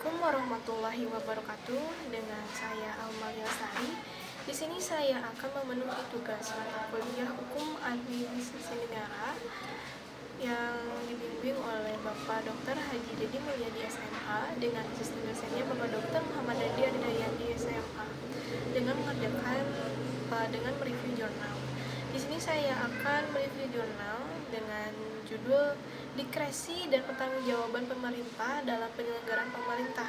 Assalamualaikum warahmatullahi wabarakatuh. Dengan saya Almalia Lestari. Di sini saya akan memenuhi tugas mata kuliah Hukum Administrasi Negara yang dibimbing oleh Bapak Dr. Haji Dedi Mulyadi SMA dengan asisten dosennya Bapak Dr. Muhammad Dadi Ardayandi SMA dengan mereview jurnal. Di sini saya akan mereview jurnal dengan judul Diskresi dan Pertanggungjawaban Pemerintah dalam Penyelenggaraan Pemerintah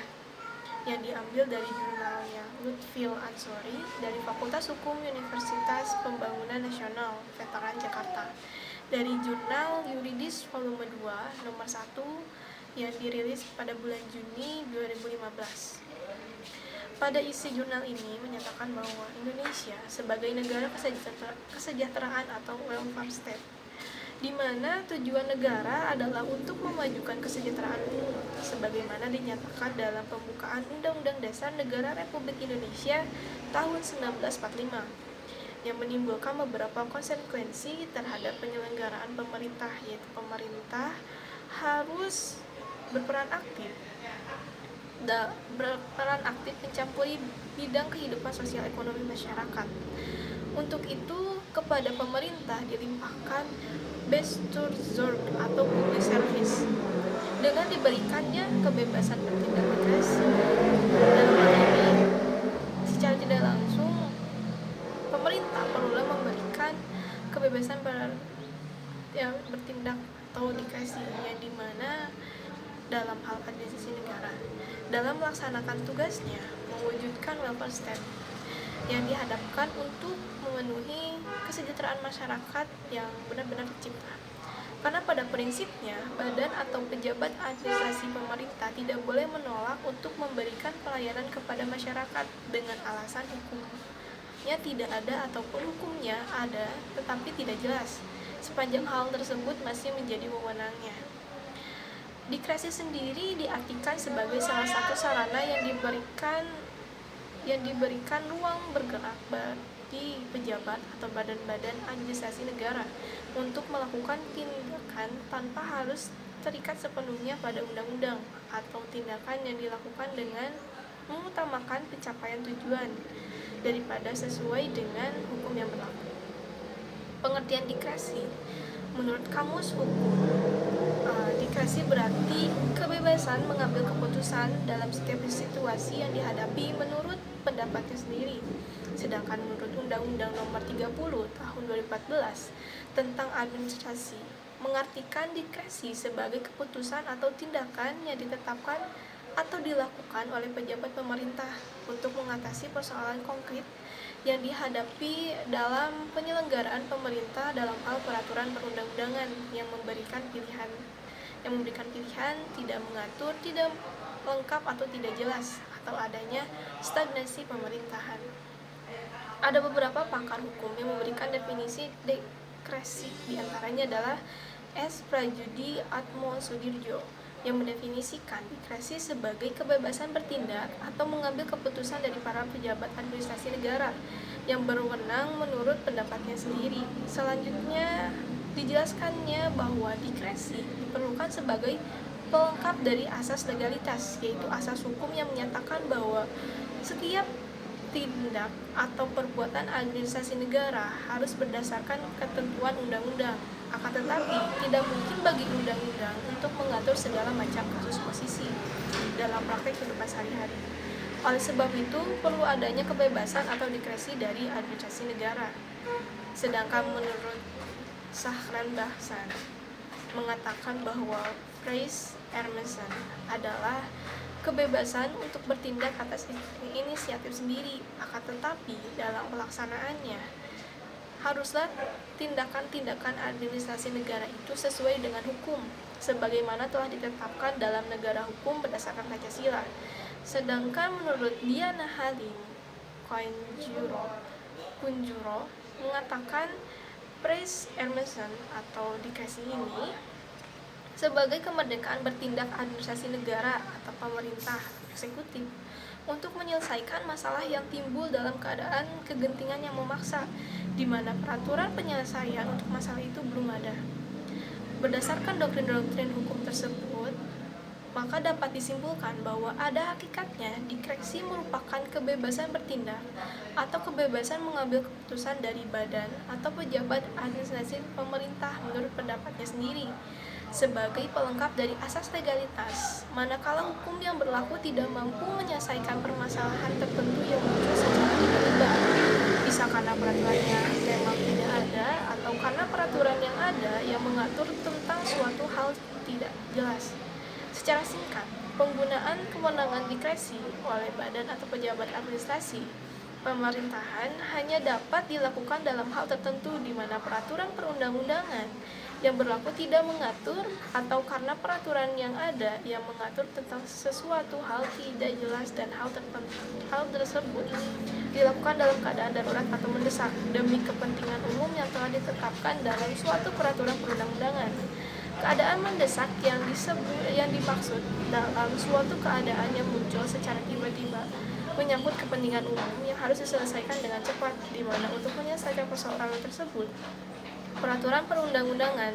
yang diambil dari jurnalnya Lutfil Ansori dari Fakultas Hukum Universitas Pembangunan Nasional Veteran Jakarta dari jurnal Yuridis volume 2 nomor 1 yang dirilis pada bulan Juni 2015. Pada isi jurnal ini menyatakan bahwa Indonesia sebagai negara kesejahteraan atau welfare state, di mana tujuan negara adalah untuk memajukan kesejahteraan umum, sebagaimana dinyatakan dalam pembukaan Undang-Undang Dasar Negara Republik Indonesia tahun 1945, yang menimbulkan beberapa konsekuensi terhadap penyelenggaraan pemerintah, yaitu pemerintah harus berperan aktif mencampuri bidang kehidupan sosial ekonomi masyarakat. Untuk itu, kepada pemerintah dilimpahkan Bestuurszorg atau public service dengan diberikannya kebebasan bertindak tegas. Dalam hal ini, secara tidak langsung, pemerintah perlu memberikan kebebasan bertindak atau diskresi, yang dimana dalam hal administrasi negara dalam melaksanakan tugasnya mewujudkan welfare state yang dihadapkan untuk memenuhi kesejahteraan masyarakat yang benar-benar tercipta. Karena pada prinsipnya, badan atau pejabat administrasi pemerintah tidak boleh menolak untuk memberikan pelayanan kepada masyarakat dengan alasan hukumnya tidak ada ataupun hukumnya ada tetapi tidak jelas, sepanjang hal tersebut masih menjadi wewenangnya. Diskresi sendiri diartikan sebagai salah satu sarana yang diberikan ruang bergerak bagi pejabat atau badan-badan administrasi negara untuk melakukan tindakan tanpa harus terikat sepenuhnya pada undang-undang, atau tindakan yang dilakukan dengan mengutamakan pencapaian tujuan daripada sesuai dengan hukum yang berlaku. Pengertian diskresi menurut Kamus Hukum, diskresi berarti kebebasan mengambil keputusan dalam setiap situasi yang dihadapi menurut pendapatnya sendiri. Sedangkan menurut Undang-Undang Nomor 30 Tahun 2014 tentang administrasi, mengartikan diskresi sebagai keputusan atau tindakan yang ditetapkan atau dilakukan oleh pejabat pemerintah untuk mengatasi persoalan konkret yang dihadapi dalam penyelenggaraan pemerintah dalam hal peraturan perundang-undangan yang memberikan pilihan, tidak mengatur, tidak lengkap atau tidak jelas, atau adanya stagnasi pemerintahan. Ada beberapa pakar hukum yang memberikan definisi diskresi, diantaranya adalah S. Prajudi Atmosudirjo yang mendefinisikan diskresi sebagai kebebasan bertindak atau mengambil keputusan dari para pejabat administrasi negara yang berwenang menurut pendapatnya sendiri. Selanjutnya dijelaskannya bahwa diskresi diperlukan sebagai pelengkap dari asas legalitas, yaitu asas hukum yang menyatakan bahwa setiap tindak atau perbuatan administrasi negara harus berdasarkan ketentuan undang-undang. Akan tetapi, tidak mungkin bagi undang-undang untuk mengatur segala macam kasus posisi dalam praktek kehidupan sehari-hari. Oleh sebab itu, perlu adanya kebebasan atau diskresi dari administrasi negara. Sedangkan menurut Sahran Bahsan mengatakan bahwa Pres Emerson adalah kebebasan untuk bertindak atas inisiatif sendiri, akan tetapi dalam pelaksanaannya haruslah tindakan-tindakan administrasi negara itu sesuai dengan hukum, sebagaimana telah ditetapkan dalam negara hukum berdasarkan Pancasila. Sedangkan menurut Diana Halim Kunjuro mengatakan Pres Emerson atau diskresi ini sebagai kemerdekaan bertindak administrasi negara atau pemerintah eksekutif untuk menyelesaikan masalah yang timbul dalam keadaan kegentingan yang memaksa, di mana peraturan penyelesaian untuk masalah itu belum ada. Berdasarkan doktrin-doktrin hukum tersebut, maka dapat disimpulkan bahwa ada hakikatnya dikresi merupakan kebebasan bertindak atau kebebasan mengambil keputusan dari badan atau pejabat administrasi pemerintah menurut pendapatnya sendiri sebagai pelengkap dari asas legalitas, manakala hukum yang berlaku tidak mampu menyelesaikan permasalahan tertentu yang muncul secara tiba-tiba, bisa karena peraturannya memang tidak ada atau karena peraturan yang ada yang mengatur tentang suatu hal tidak jelas. Secara singkat, penggunaan kewenangan dikresi oleh badan atau pejabat administrasi pemerintahan hanya dapat dilakukan dalam hal tertentu di mana peraturan perundang-undangan yang berlaku tidak mengatur atau karena peraturan yang ada yang mengatur tentang sesuatu hal tidak jelas dan hal tersebut dilakukan dalam keadaan darurat atau mendesak demi kepentingan umum yang telah ditetapkan dalam suatu peraturan perundang-undangan. Keadaan mendesak yang dimaksud dalam suatu keadaan yang muncul secara tiba-tiba menyangkut kepentingan umum yang harus diselesaikan dengan cepat, di mana untuk menyelesaikan persoalan tersebut peraturan perundang-undangan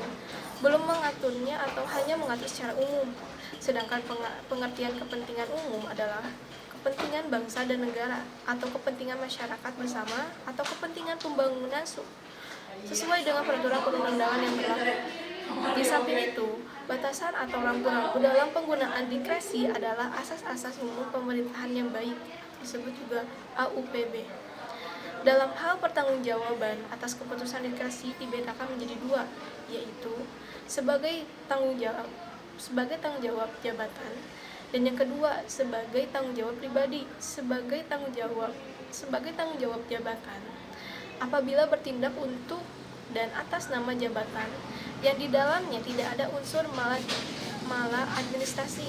belum mengaturnya atau hanya mengatur secara umum, sedangkan pengertian kepentingan umum adalah kepentingan bangsa dan negara atau kepentingan masyarakat bersama atau kepentingan pembangunan sesuai dengan peraturan perundang-undangan yang berlaku. Di samping itu, batasan atau rambu-rambu dalam penggunaan dikresi adalah asas-asas umum pemerintahan yang baik, disebut juga AUPB. Dalam hal pertanggungjawaban atas keputusan dikresi dibedakan menjadi dua, yaitu sebagai tanggung jawab jabatan, dan yang kedua sebagai tanggung jawab pribadi. Sebagai tanggung jawab jabatan apabila bertindak untuk dan atas nama jabatan yang di dalamnya tidak ada unsur maladministrasi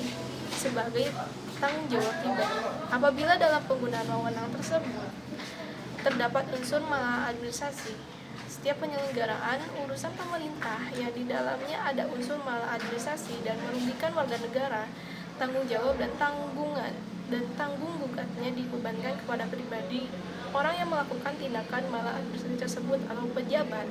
sebagai tanggung jawab pribadi. Apabila dalam penggunaan wewenang tersebut terdapat unsur maladministrasi, setiap penyelenggaraan urusan pemerintah yang di dalamnya ada unsur maladministrasi dan merugikan warga negara, tanggung jawab dan tanggung gugatnya dibebankan kepada pribadi orang yang melakukan tindakan maladministrasi tersebut atau pejabat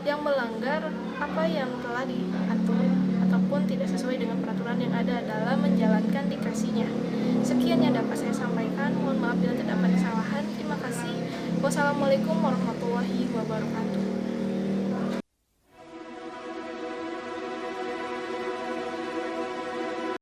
yang melanggar apa yang telah diatur ataupun tidak sesuai dengan peraturan yang ada dalam menjalankan dikresinya. Sekian yang dapat saya sampaikan. Mohon maaf bila terdapat kesalahan. Terima kasih. Wassalamualaikum warahmatullahi wabarakatuh.